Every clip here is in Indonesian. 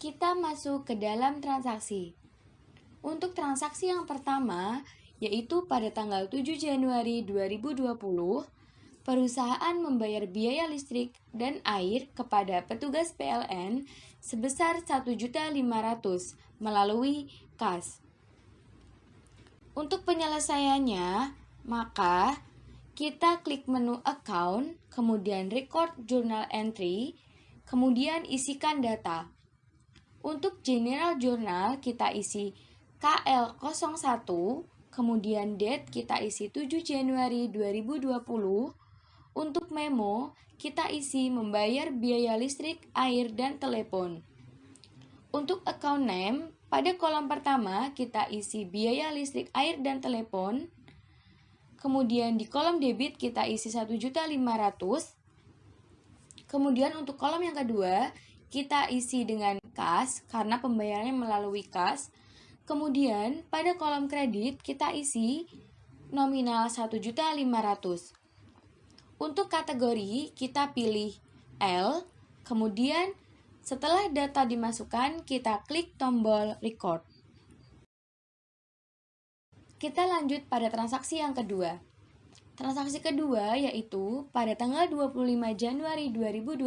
Kita masuk ke dalam transaksi. Untuk transaksi yang pertama, yaitu pada tanggal 7 Januari 2020, perusahaan membayar biaya listrik dan air kepada petugas PLN sebesar 1.500.000 melalui kas. Untuk penyelesaiannya, maka kita klik menu account, kemudian record journal entry, kemudian isikan data. Untuk general journal kita isi KL01, kemudian date kita isi 7 Januari 2020. Untuk memo kita isi membayar biaya listrik, air, dan telepon. Untuk account name, pada kolom pertama kita isi biaya listrik, air, dan telepon. Kemudian di kolom debit kita isi 1.500.000. Kemudian untuk kolom yang kedua kita isi dengan kas karena pembayarannya melalui kas. Kemudian pada kolom kredit kita isi nominal 1.500.000. Untuk kategori kita pilih L. Kemudian setelah data dimasukkan kita klik tombol record. Kita lanjut pada transaksi yang kedua. Transaksi kedua yaitu pada tanggal 25 Januari 2020,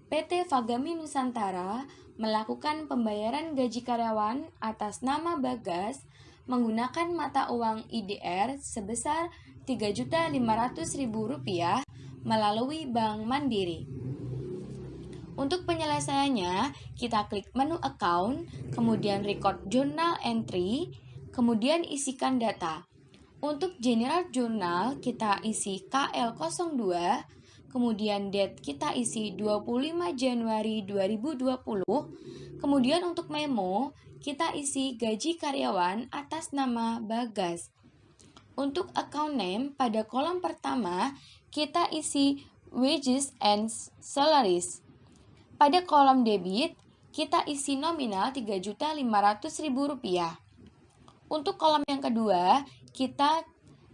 PT Fagami Nusantara melakukan pembayaran gaji karyawan atas nama Bagas menggunakan mata uang IDR sebesar Rp3.500.000 melalui Bank Mandiri. Untuk penyelesaiannya, kita klik menu account, kemudian record journal entry, kemudian isikan data. Untuk general journal kita isi KL02, kemudian date kita isi 25 Januari 2020. Kemudian untuk memo kita isi gaji karyawan atas nama Bagas. Untuk account name pada kolom pertama kita isi wages and salaries. Pada kolom debit kita isi nominal Rp3.500.000. Untuk kolom yang kedua kita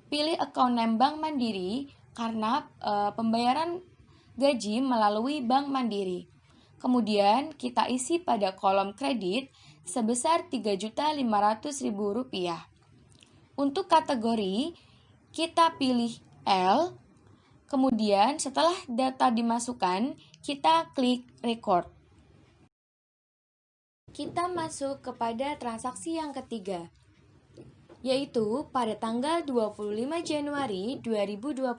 pilih account name Bank Mandiri karena pembayaran gaji melalui Bank Mandiri. Kemudian kita isi pada kolom kredit sebesar Rp3.500.000. Untuk kategori kita pilih L. Kemudian setelah data dimasukkan kita klik record. Kita masuk kepada transaksi yang ketiga, yaitu pada tanggal 25 Januari 2020,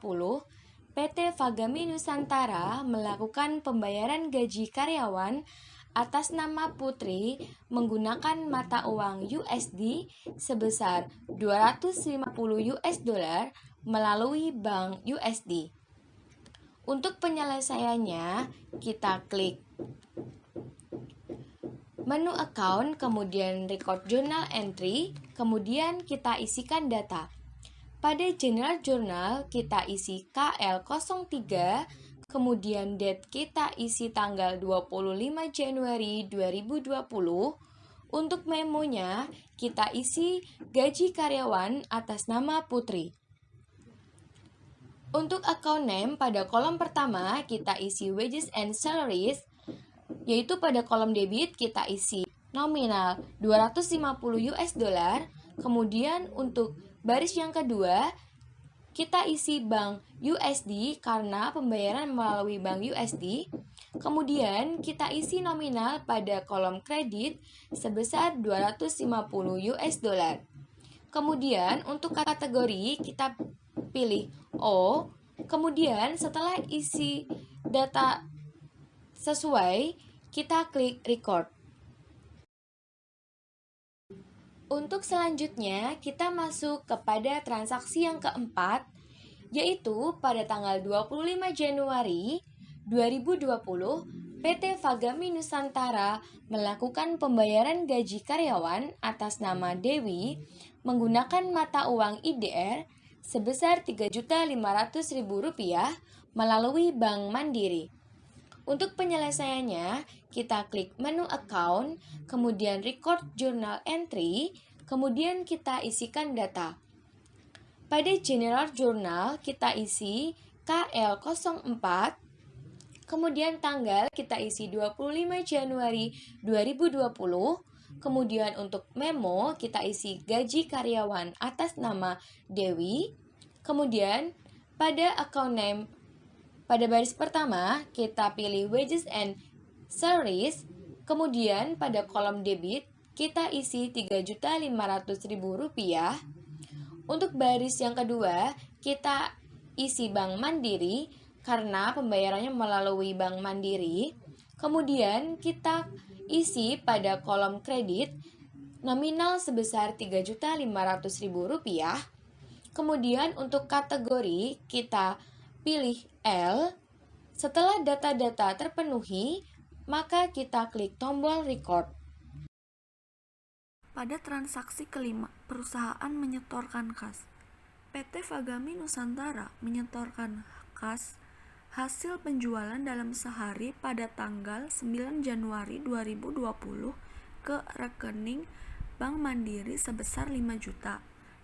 PT Fagami Nusantara melakukan pembayaran gaji karyawan atas nama Putri menggunakan mata uang USD sebesar $250 melalui Bank USD. Untuk penyelesaiannya, kita klik menu account, kemudian record journal entry, kemudian kita isikan data. Pada general journal kita isi KL03, kemudian date kita isi tanggal 25 Januari 2020. Untuk memonya kita isi gaji karyawan atas nama Putri. Untuk account name pada kolom pertama kita isi wages and salaries, yaitu pada kolom debit kita isi nominal $250. Kemudian untuk baris yang kedua kita isi Bank USD karena pembayaran melalui Bank USD. Kemudian kita isi nominal pada kolom kredit sebesar $250. Kemudian untuk kategori kita pilih O. Kemudian setelah isi data sesuai, kita klik record. Untuk selanjutnya, kita masuk kepada transaksi yang keempat, yaitu pada tanggal 25 Januari 2020, PT Fagami Nusantara melakukan pembayaran gaji karyawan atas nama Dewi menggunakan mata uang IDR sebesar Rp3.500.000 melalui Bank Mandiri. Untuk penyelesaiannya, kita klik menu account, kemudian record journal entry, kemudian kita isikan data. Pada general journal kita isi KL04, Kemudian tanggal kita isi 25 Januari 2020. Kemudian untuk memo kita isi gaji karyawan atas nama Dewi. Kemudian pada account name pada baris pertama kita pilih wages and salaries. Kemudian pada kolom debit kita isi Rp3.500.000. Untuk baris yang kedua kita isi Bank Mandiri karena pembayarannya melalui Bank Mandiri. Kemudian kita isi pada kolom kredit nominal sebesar Rp3.500.000. Kemudian untuk kategori kita pilih L. Setelah data-data terpenuhi, maka kita klik tombol record. Pada transaksi kelima, perusahaan menyetorkan kas. PT Fagami Nusantara menyetorkan kas hasil penjualan dalam sehari pada tanggal 9 Januari 2020 ke rekening Bank Mandiri sebesar 5 juta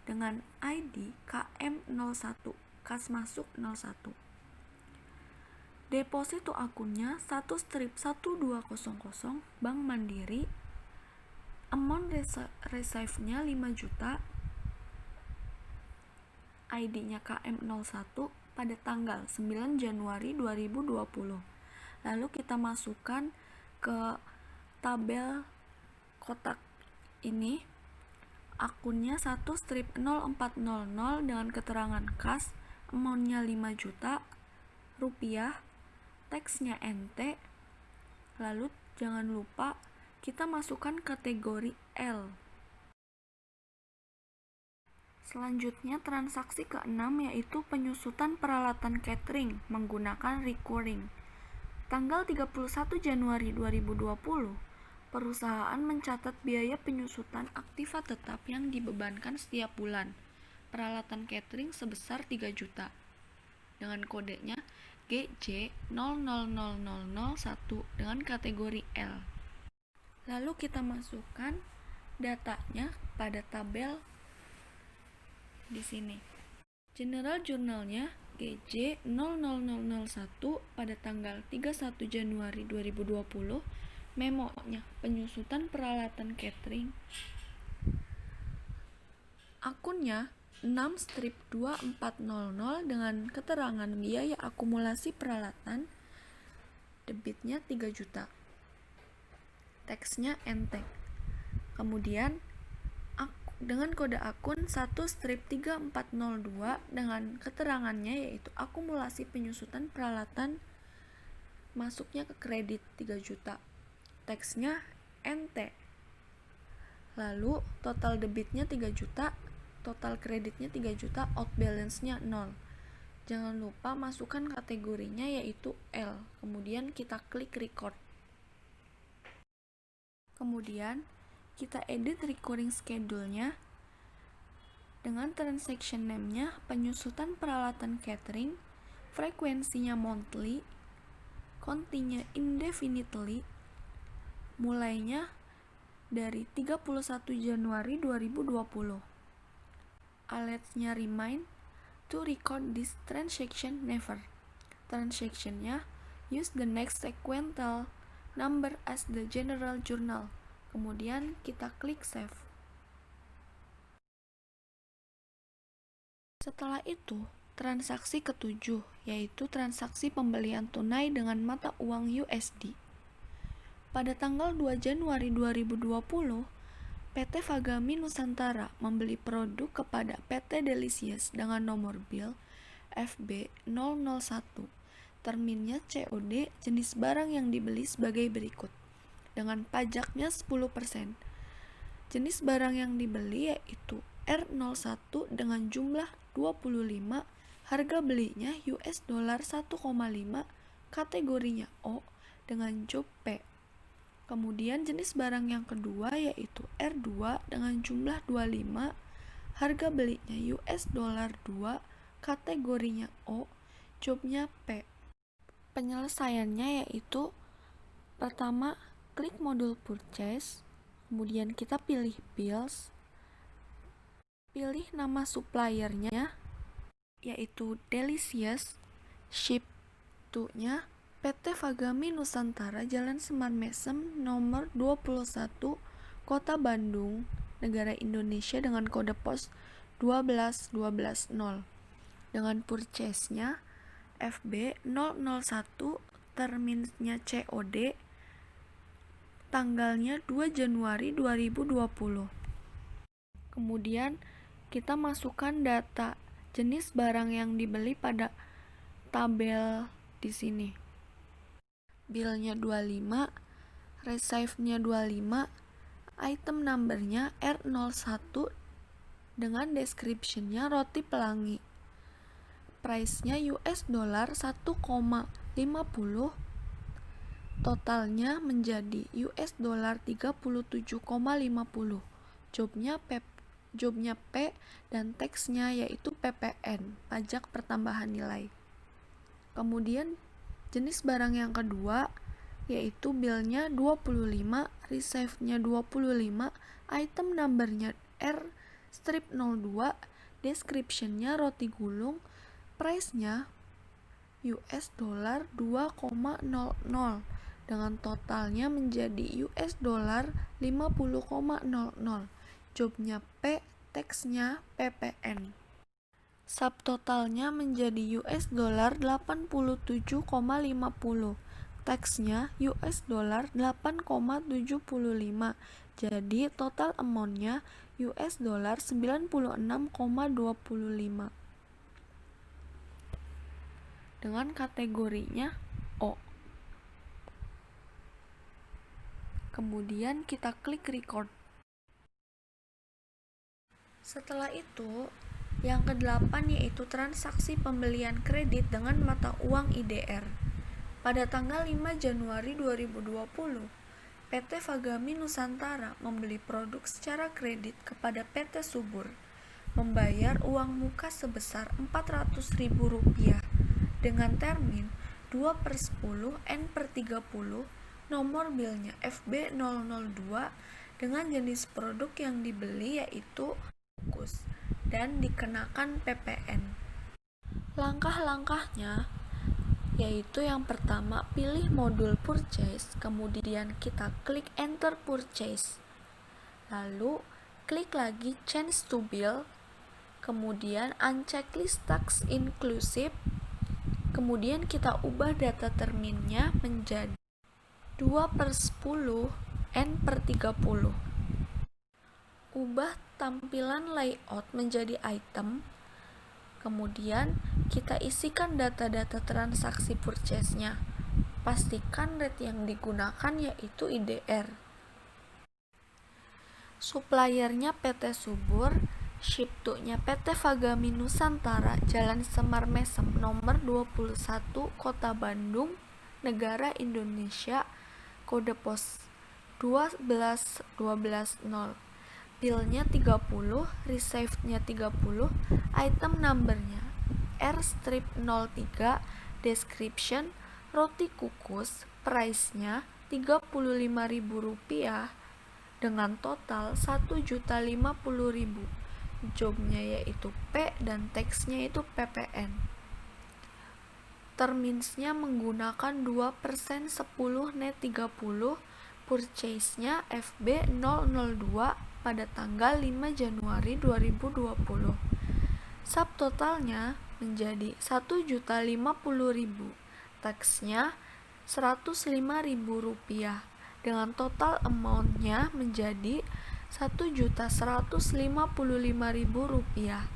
dengan ID KM01, kas masuk 01. Deposito akunnya 1/1200 Bank Mandiri. Amount receive-nya 5 juta. ID-nya KM01 pada tanggal 9 Januari 2020. Lalu kita masukkan ke tabel kotak ini akunnya 1/0400 dengan keterangan kas, amount-nya 5 juta rupiah, teksnya NT. Lalu jangan lupa kita masukkan kategori L. Selanjutnya transaksi ke-6 yaitu penyusutan peralatan catering menggunakan recurring. Tanggal 31 Januari 2020, perusahaan mencatat biaya penyusutan aktiva tetap yang dibebankan setiap bulan. Peralatan catering sebesar 3 juta dengan kodenya GJ000001 dengan kategori L. Lalu kita masukkan datanya pada tabel di sini. General Journal-nya GJ00001 pada tanggal 31 Januari 2020. Memo-nya penyusutan peralatan catering. Akunnya 6/2400 dengan keterangan biaya akumulasi peralatan. Debitnya 3 juta. Teksnya NT. Kemudian dengan kode akun 1/3402 dengan keterangannya yaitu akumulasi penyusutan peralatan masuknya ke kredit 3 juta. Teksnya NT. Lalu total debitnya 3 juta, total kreditnya 3 juta, out balance-nya 0. Jangan lupa masukkan kategorinya yaitu L. Kemudian kita klik record. Kemudian kita edit recurring schedule-nya dengan transaction name-nya penyusutan peralatan catering, frekuensinya monthly, kontinya indefinitely, mulainya dari 31 Januari 2020. Alertnya remind to record this transaction never. Transaction-nya use the next sequential number as the general journal. Kemudian kita klik save. Setelah itu, transaksi ketujuh yaitu transaksi pembelian tunai dengan mata uang USD. Pada tanggal 2 Januari 2020, PT Fagami Nusantara membeli produk kepada PT Delicious dengan nomor bil FB001. Terminnya COD, jenis barang yang dibeli sebagai berikut. Dengan pajaknya 10%. Jenis barang yang dibeli yaitu R01 dengan jumlah 25, harga belinya US dollar 1,5, kategorinya O dengan job P. Kemudian jenis barang yang kedua yaitu R2 dengan jumlah 25, harga belinya US dollar 2, kategorinya O, jobnya P. Penyelesaiannya yaitu pertama klik modul purchase, kemudian kita pilih bills, pilih nama suppliernya yaitu Delicious, ship to-nya PT Fagami Nusantara Jalan Semar Mesem nomor 21 Kota Bandung, Negara Indonesia dengan kode pos 12120 dengan purchase-nya FB 001, terminnya COD, tanggalnya 2 Januari 2020. Kemudian kita masukkan data jenis barang yang dibeli pada tabel di sini. Bill-nya 25, receive-nya 25, item number-nya R01 dengan description-nya roti pelangi. Price-nya US dollar 1,50, totalnya menjadi US dollar 37,50. Jobnya P dan tax-nya yaitu PPN, pajak pertambahan nilai. Kemudian jenis barang yang kedua yaitu bill-nya 25, receive-nya 25, item number-nya R-02, description-nya roti gulung, price-nya US dollar 2,00 dengan totalnya menjadi US dollar 50,00. Jobnya P, tax-nya PPN. Subtotalnya menjadi US dollar 87,50. Tax-nya US dollar 8,75. Jadi total amount-nya US dollar 96,25. Dengan kategorinya O. Kemudian kita klik record. Setelah itu, yang ke-8 yaitu transaksi pembelian kredit dengan mata uang IDR. Pada tanggal 5 Januari 2020, PT Fagami Nusantara membeli produk secara kredit kepada PT Subur, membayar uang muka sebesar Rp400.000 dengan termin 2/10 N/30, nomor bilnya FB 002 dengan jenis produk yang dibeli yaitu kukus dan dikenakan PPN. Langkah-langkahnya yaitu yang pertama, pilih modul purchase, kemudian kita klik enter purchase, lalu klik lagi change to bill, kemudian unchecklist tax inclusive, kemudian kita ubah data terminnya menjadi 2/10 N/30. Ubah tampilan layout menjadi item, kemudian kita isikan data-data transaksi purchase-nya. Pastikan rate yang digunakan yaitu IDR. Suppliernya PT Subur, ship to-nya PT Fagami Nusantara Jalan Semar Mesem nomor 21 Kota Bandung, Negara Indonesia, kode pos 12120. Bill-nya 30, receive-nya 30, item number-nya R-03, description roti kukus, price-nya Rp35.000 dengan total Rp1.050.000. Jobnya yaitu P dan tax-nya itu PPN. Terminsnya menggunakan 2% 10 net 30, purchase-nya FB 002 pada tanggal 5 Januari 2020. Subtotalnya menjadi Rp1.050.000, tax-nya Rp105.000 dengan total amount-nya menjadi Rp1.155.000.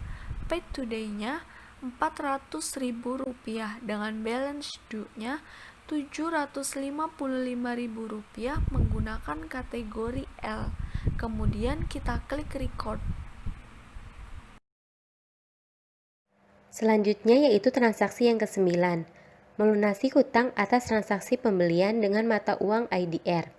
Paid today-nya Rp400.000 dengan balance due-nya Rp755.000 menggunakan kategori L. Kemudian kita klik record. Selanjutnya yaitu transaksi yang ke-9, melunasi hutang atas transaksi pembelian dengan mata uang IDR.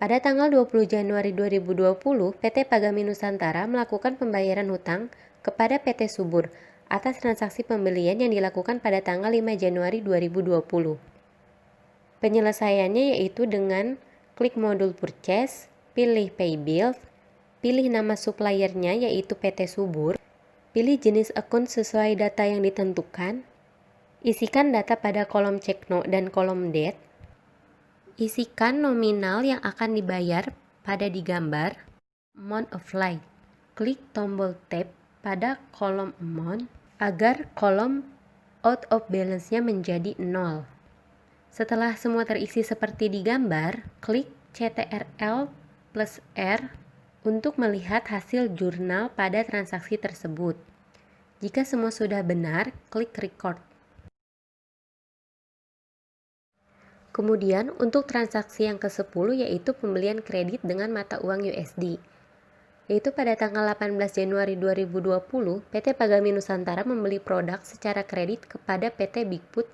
Pada tanggal 20 Januari 2020, PT Fagami Nusantara melakukan pembayaran hutang kepada PT Subur atas transaksi pembelian yang dilakukan pada tanggal 5 Januari 2020. Penyelesaiannya yaitu dengan klik modul purchase, pilih pay bill, pilih nama suppliernya yaitu PT Subur, pilih jenis akun sesuai data yang ditentukan, Isikan data pada kolom cekno dan kolom date. Isikan nominal yang akan dibayar pada digambar amount of flight. Klik tombol tab pada kolom amount agar kolom out of balance-nya menjadi 0. Setelah semua terisi seperti digambar, klik CTRL plus R untuk melihat hasil jurnal pada transaksi tersebut. Jika semua sudah benar, klik record. Kemudian untuk transaksi yang ke-10 yaitu pembelian kredit dengan mata uang USD. Yaitu pada tanggal 18 Januari 2020, PT Pagami Nusantara membeli produk secara kredit kepada PT Bigfoot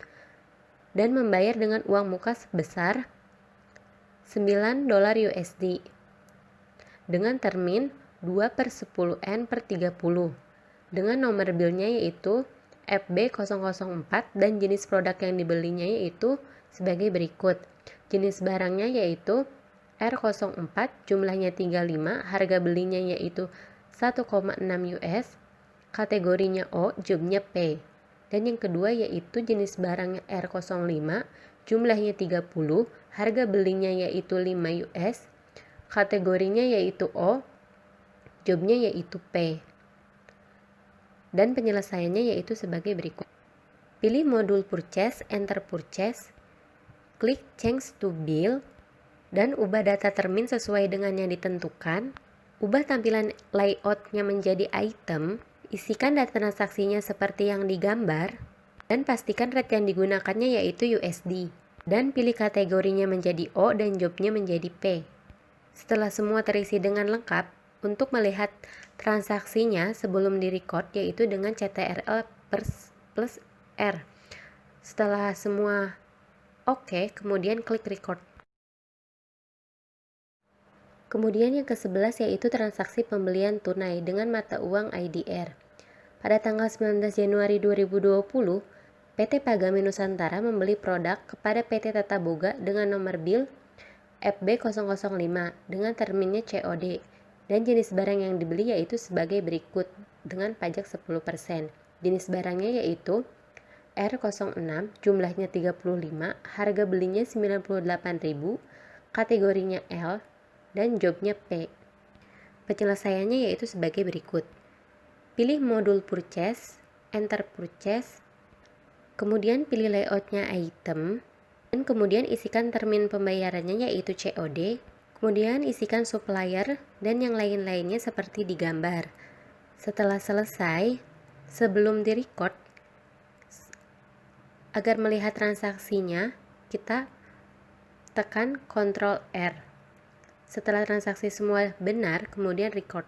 dan membayar dengan uang muka sebesar $9 USD dengan termin 2/10N/30 dengan nomor bilnya yaitu FB004 dan jenis produk yang dibelinya yaitu sebagai berikut. Jenis barangnya yaitu R04, jumlahnya 35, harga belinya yaitu 1,6 US, kategorinya O, jobnya P. Dan yang kedua yaitu jenis barangnya R05, jumlahnya 30, harga belinya yaitu 5 US, kategorinya yaitu O, jobnya yaitu P. Dan penyelesaiannya yaitu sebagai berikut. Pilih modul purchase, enter purchase, klik change to bill, dan ubah data termin sesuai dengan yang ditentukan. Ubah tampilan layoutnya menjadi item, isikan data transaksinya seperti yang digambar, dan pastikan rate yang digunakannya yaitu USD. Dan pilih kategorinya menjadi O dan jobnya menjadi P. Setelah semua terisi dengan lengkap, untuk melihat transaksinya sebelum direcord yaitu dengan CTRL plus R. Setelah semua oke, kemudian klik record. Kemudian yang ke-11 yaitu transaksi pembelian tunai dengan mata uang IDR. Pada tanggal 19 Januari 2020, PT Pagami Nusantara membeli produk kepada PT Tata Boga dengan nomor bil FB005 dengan terminnya COD dan jenis barang yang dibeli yaitu sebagai berikut dengan pajak 10%. Jenis barangnya yaitu R06, jumlahnya 35, harga belinya 98.000, kategorinya L, dan jobnya P. Penyelesaiannya yaitu sebagai berikut. Pilih modul purchase, enter purchase, kemudian pilih layoutnya item, dan kemudian isikan termin pembayarannya yaitu COD, kemudian isikan supplier, dan yang lain-lainnya seperti digambar. Setelah selesai, sebelum direcord, agar melihat transaksinya, kita tekan Ctrl R. Setelah transaksi semua benar, kemudian record.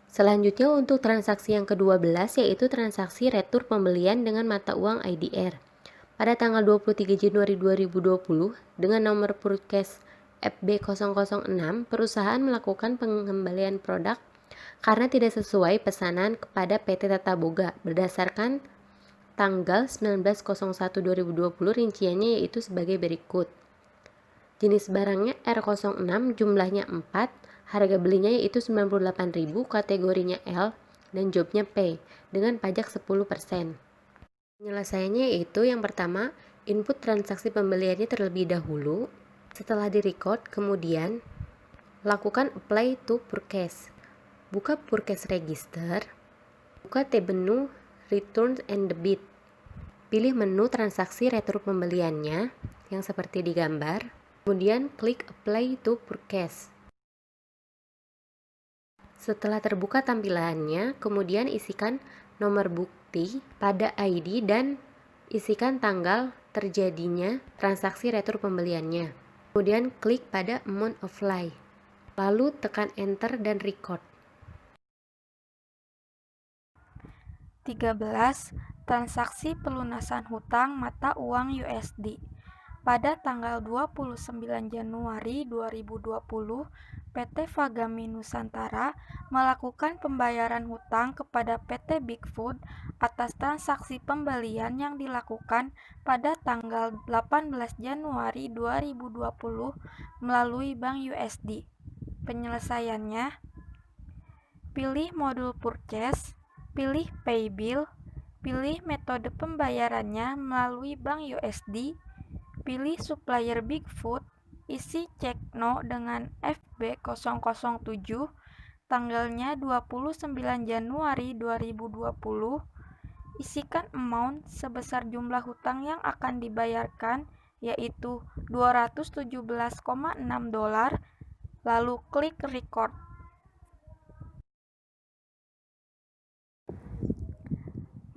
Selanjutnya untuk transaksi yang ke-12 yaitu transaksi retur pembelian dengan mata uang IDR. Pada tanggal 23 Januari 2020, dengan nomor purchase FB006, perusahaan melakukan pengembalian produk karena tidak sesuai pesanan kepada PT Tata Boga berdasarkan tanggal 19/01/2020, rinciannya yaitu sebagai berikut. Jenis barangnya R06, jumlahnya 4, harga belinya yaitu 98.000, kategorinya L, dan jobnya P, dengan pajak 10%. Penyelesaiannya yaitu yang pertama, input transaksi pembeliannya terlebih dahulu. Setelah direcord, kemudian lakukan apply to purchase. Buka purchase register, buka tab menu return and debit. Pilih menu transaksi retur pembeliannya yang seperti digambar. Kemudian klik apply to purchase. Setelah terbuka tampilannya, kemudian isikan nomor bukti pada ID dan isikan tanggal terjadinya transaksi retur pembeliannya. Kemudian klik pada amount of flight. Lalu tekan enter dan record. 13. Transaksi pelunasan hutang mata uang USD. Pada tanggal 29 Januari 2020, PT Pagami Nusantara melakukan pembayaran hutang kepada PT Bigfoot atas transaksi pembelian yang dilakukan pada tanggal 18 Januari 2020 melalui Bank USD. Penyelesaiannya, pilih modul purchase, pilih pay bill, pilih metode pembayarannya melalui Bank USD, pilih supplier Bigfoot, isi cek no dengan FB007, tanggalnya 29 Januari 2020, isikan amount sebesar jumlah hutang yang akan dibayarkan, yaitu $217,6, lalu klik record.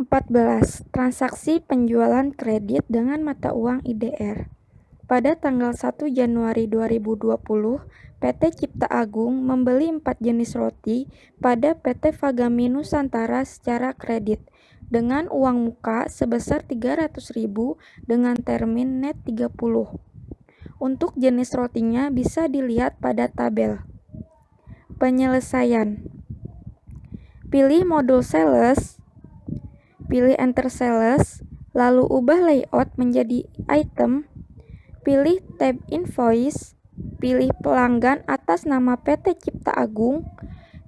14. Transaksi penjualan kredit dengan mata uang IDR. Pada tanggal 1 Januari 2020, PT Cipta Agung membeli 4 jenis roti pada PT Fagami Nusantara secara kredit dengan uang muka sebesar 300.000 dengan termin net 30. Untuk jenis rotinya bisa dilihat pada tabel. Penyelesaian. Pilih modul sales, pilih enter sales, lalu ubah layout menjadi item, pilih tab invoice, pilih pelanggan atas nama PT Cipta Agung,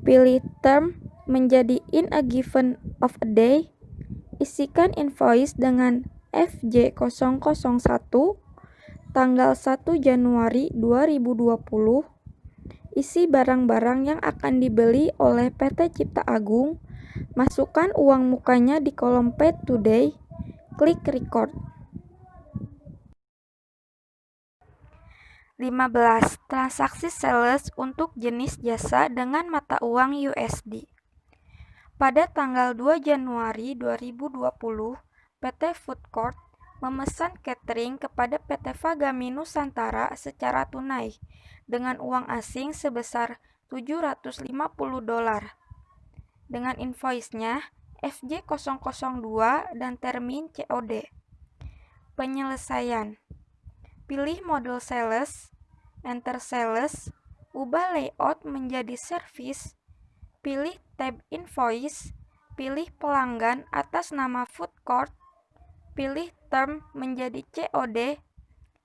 pilih term menjadi in a given of a day, isikan invoice dengan FJ001, tanggal 1 Januari 2020, isi barang-barang yang akan dibeli oleh PT Cipta Agung, masukkan uang mukanya di kolom Paid Today, klik record. 15. Transaksi sales untuk jenis jasa dengan mata uang USD. Pada tanggal 2 Januari 2020, PT Food Court memesan catering kepada PT Fagami Nusantara secara tunai dengan uang asing sebesar $750 dengan invoice-nya FJ002 dan termin COD. Penyelesaian. Pilih model sales, enter sales, ubah layout menjadi service, pilih tab invoice, pilih pelanggan atas nama food court, pilih term menjadi COD,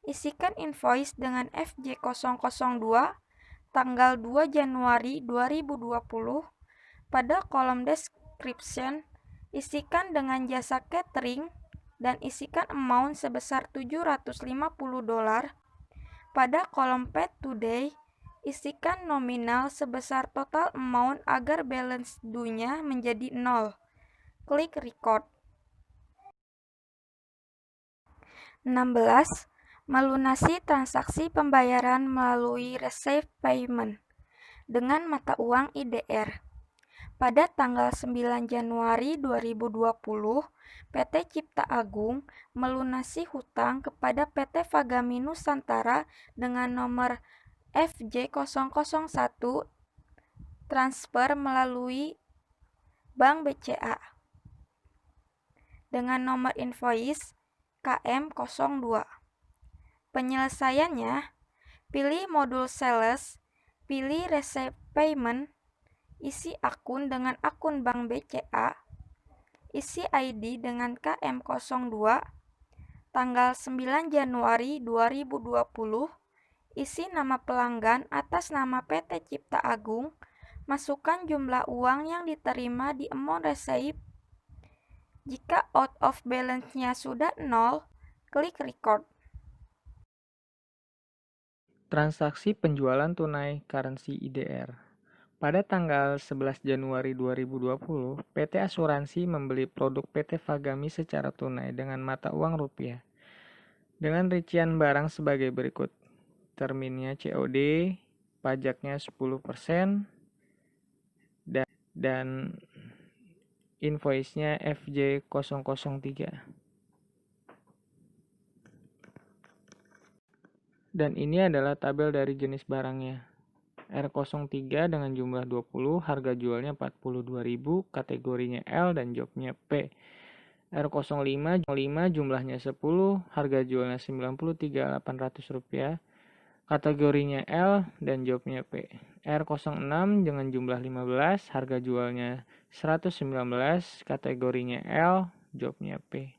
isikan invoice dengan FJ002 tanggal 2 Januari 2020, pada kolom description isikan dengan jasa catering dan isikan amount sebesar $750. Pada kolom Paid Today, isikan nominal sebesar total amount agar balance due-nya menjadi 0. Klik record. 16. Melunasi transaksi pembayaran melalui receive payment dengan mata uang IDR. Pada tanggal 9 Januari 2020, PT Cipta Agung melunasi hutang kepada PT Fagami Nusantara dengan nomor FJ001 transfer melalui Bank BCA dengan nomor invoice KM02. Penyelesaiannya, pilih modul sales, pilih receive payment, isi akun dengan akun Bank BCA, isi ID dengan KM02, tanggal 9 Januari 2020, isi nama pelanggan atas nama PT Cipta Agung, masukkan jumlah uang yang diterima di amount receive. Jika out of balance-nya sudah 0, klik record. Transaksi penjualan tunai currency IDR. Pada tanggal 11 Januari 2020, PT Asuransi membeli produk PT Fagami secara tunai dengan mata uang rupiah dengan rincian barang sebagai berikut. Terminnya COD, pajaknya 10%, dan invoice-nya FJ003. Dan ini adalah tabel dari jenis barangnya. R03 dengan jumlah 20, harga jualnya 42.000, kategorinya L dan jobnya P. R05 jumlahnya 10, harga jualnya Rp93.800, kategorinya L dan jobnya P. R06 dengan jumlah 15, harga jualnya 119, kategorinya L, jobnya P.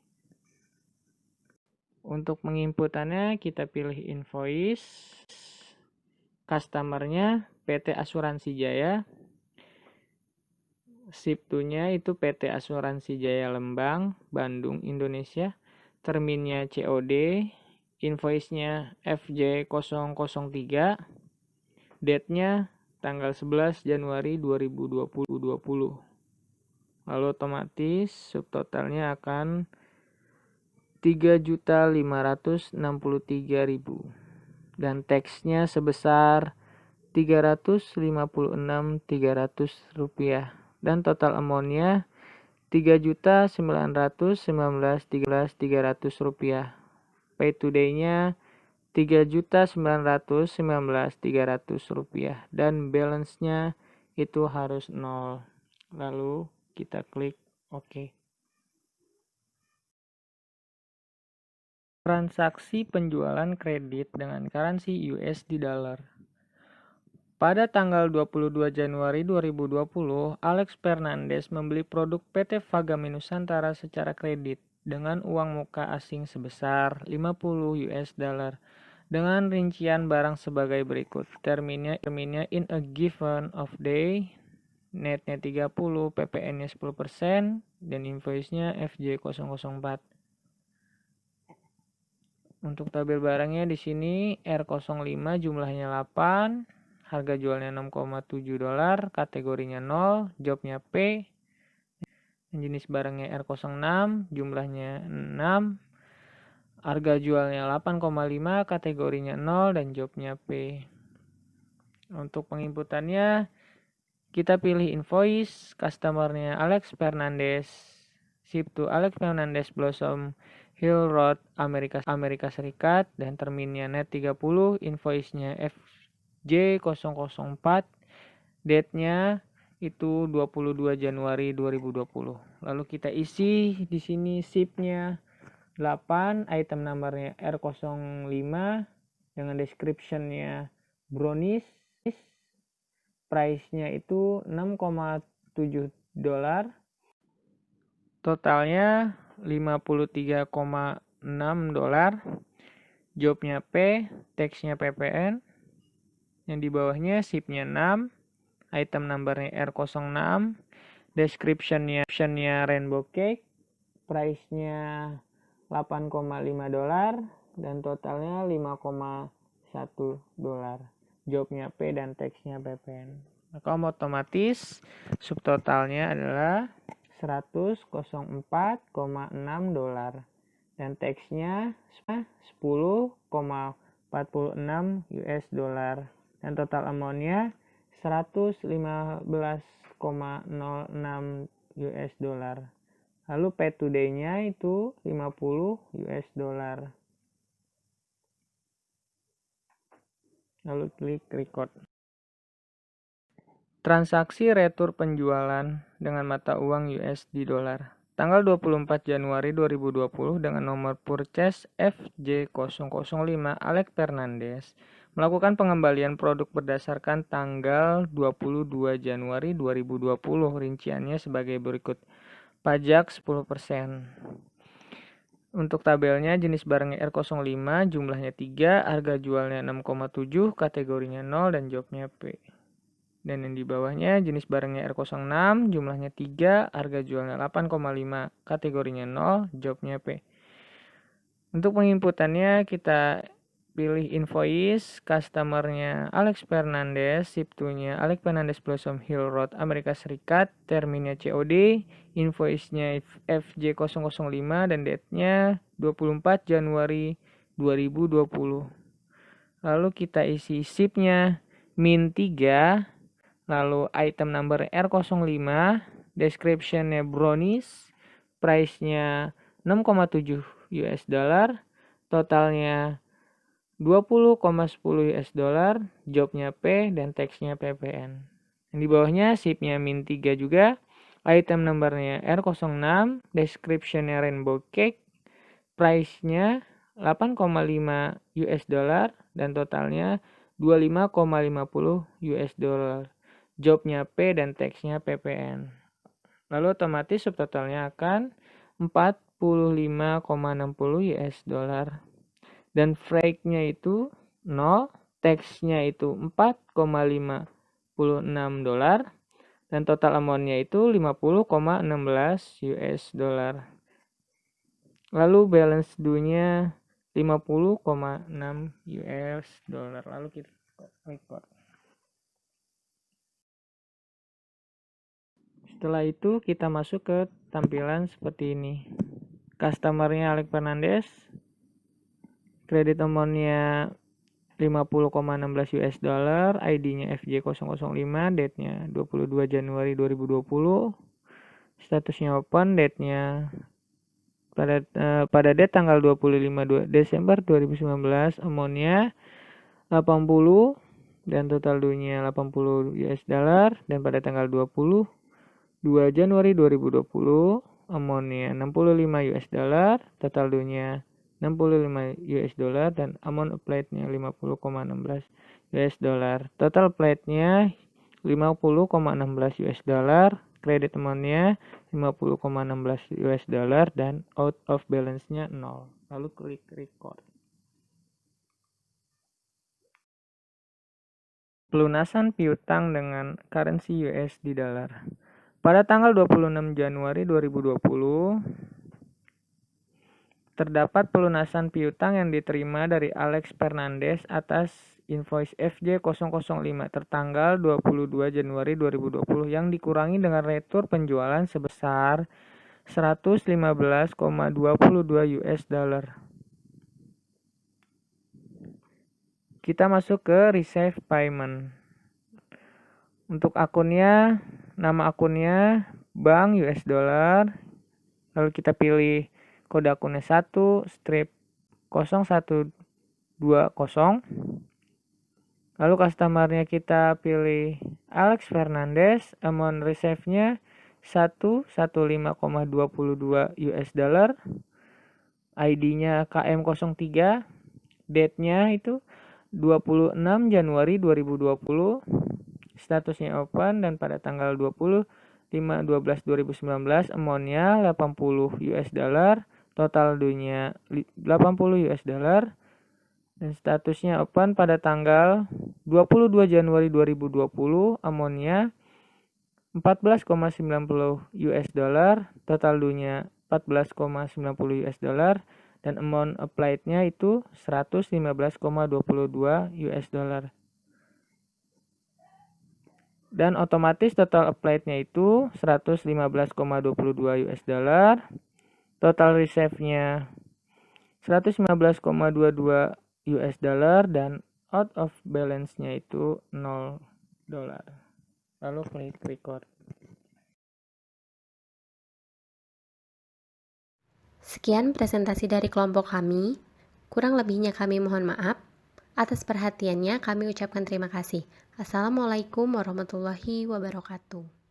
Untuk menginputannya kita pilih invoice, customernya PT Asuransi Jaya, SIP2-nya itu PT Asuransi Jaya Lembang, Bandung, Indonesia. Terminnya COD, invoice-nya FJ003, date-nya tanggal 11 Januari 2020. Lalu otomatis subtotalnya akan 3.563.000 dan teksnya sebesar 356.300 rupiah dan total amount-nya 3.919.300 rupiah. Pay today-nya 3.919.300 rupiah dan balance-nya itu harus 0. Lalu kita klik OK. Transaksi penjualan kredit dengan currency USD dollar. Pada tanggal 22 Januari 2020, Alex Fernandez membeli produk PT Fagami Nusantara secara kredit dengan uang muka asing sebesar 50 US dollar dengan rincian barang sebagai berikut. Terminnya in a given of day, netnya 30, PPN-nya 10%, dan invoice-nya FJ004. Untuk tabel barangnya di sini R05 jumlahnya 8, harga jualnya 6,7 dolar, kategorinya 0, jobnya P, jenis barangnya R06, jumlahnya 6, harga jualnya 8,5, kategorinya 0, dan jobnya P. Untuk penginputannya, kita pilih invoice, customernya Alex Fernandez, ship to Alex Fernandez Blossom Hill Road, Amerika Serikat, dan terminnya net 30, invoice-nya FJ004, date-nya itu 22 Januari 2020. Lalu kita isi di sini SIP-nya 8, item number-nya R05 dengan description-nya brownies, price-nya itu 6,7 dolar, totalnya 53,6 dolar, jobnya P, tax-nya PPN, yang di bawahnya SIP-nya 6, item number-nya R06, description-nya rainbow cake, price-nya 8,5 dolar, dan totalnya 5,1 dolar. Jobnya P dan tax-nya PPN. Maka otomatis subtotalnya adalah 104,6 dolar dan tax-nya 10,46 US dollar dan total amount-nya 115,06 US dollar. Lalu pay today-nya itu 50 US dollar. Lalu klik record. Transaksi retur penjualan dengan mata uang USD dolar. Tanggal 24 Januari 2020 dengan nomor purchase FJ005 Alex Fernandez melakukan pengembalian produk berdasarkan tanggal 22 Januari 2020. Rinciannya sebagai berikut. Pajak 10%. Untuk tabelnya jenis barangnya R05, jumlahnya 3, harga jualnya 6,7, kategorinya 0, dan jobnya P. Dan yang di bawahnya jenis barangnya R06, jumlahnya 3, harga jualnya 8,5, kategorinya 0, jobnya P. Untuk penginputannya kita pilih invoice, customernya Alex Fernandez, SIP2-nya Alex Fernandez Blossom Hill Road, Amerika Serikat, terminnya COD, invoice-nya FJ005, dan date-nya 24 Januari 2020. Lalu kita isi SIP-nya min 3, lalu item number R05, description-nya brownies, price-nya 6,7 US dollar, totalnya 20,10 US dollar, jobnya P, dan tax-nya PPN. Yang di bawahnya SIP-nya min 3 juga, item number-nya R06, description-nya rainbow cake, price-nya 8,5 US dollar, dan totalnya 25,50 US dollar. Jobnya P dan tax-nya PPN. Lalu otomatis subtotalnya akan 45,60 US dollar. Dan freight-nya itu 0, tax-nya itu 4,56 dolar, Dan total amount-nya itu 50,16 US dollar. Lalu balance due-nya 50,6 US dollar. Lalu kita record. Setelah itu kita masuk ke tampilan seperti ini. Customer-nya Alex Fernandez. Kredit amount-nya 50,16 US dollar, ID-nya FJ005, date-nya 22 Januari 2020. Statusnya open, date-nya pada date tanggal 25 Desember 2019, amount-nya 80 dan total due-nya 80 US dollar, dan pada tanggal 22 Januari 2020, amount-nya 65 US dollar, total due-nya 65 US dollar, dan amount applied-nya 50,16 US dollar. Total applied-nya 50,16 US dollar, credit amount-nya 50,16 US dollar, dan out of balance-nya 0. Lalu klik record. Pelunasan piutang dengan currency USD dollar. Pada tanggal 26 Januari 2020, terdapat pelunasan piutang yang diterima dari Alex Fernandez atas invoice FJ005 tertanggal 22 Januari 2020 yang dikurangi dengan retur penjualan sebesar 115,22 US dollar. Kita masuk ke receive payment. Untuk akunnya, nama akunnya bank US dollar. Lalu kita pilih kode akunnya 1-0120. Lalu customernya kita pilih Alex Fernandez, amount receive-nya 115,22 US dollar. ID-nya KM03, date-nya itu 26 Januari 2020. Statusnya open, dan pada tanggal 25/12/2019, amount-nya 80 US dollar. Total due-nya 80 US dollar, dan statusnya open pada tanggal 22 Januari 2020, amount-nya 14,90 US dollar, total due-nya 14,90 US dollar, dan amount applied-nya itu 115,22 US dollar. Dan otomatis total applied-nya itu 115,22 US dollar. Total receive-nya 115,22 US dollar, dan out of balance-nya itu 0 dolar. Lalu klik record. Sekian presentasi dari kelompok kami. Kurang lebihnya kami mohon maaf. Atas perhatiannya kami ucapkan terima kasih. Assalamualaikum warahmatullahi wabarakatuh.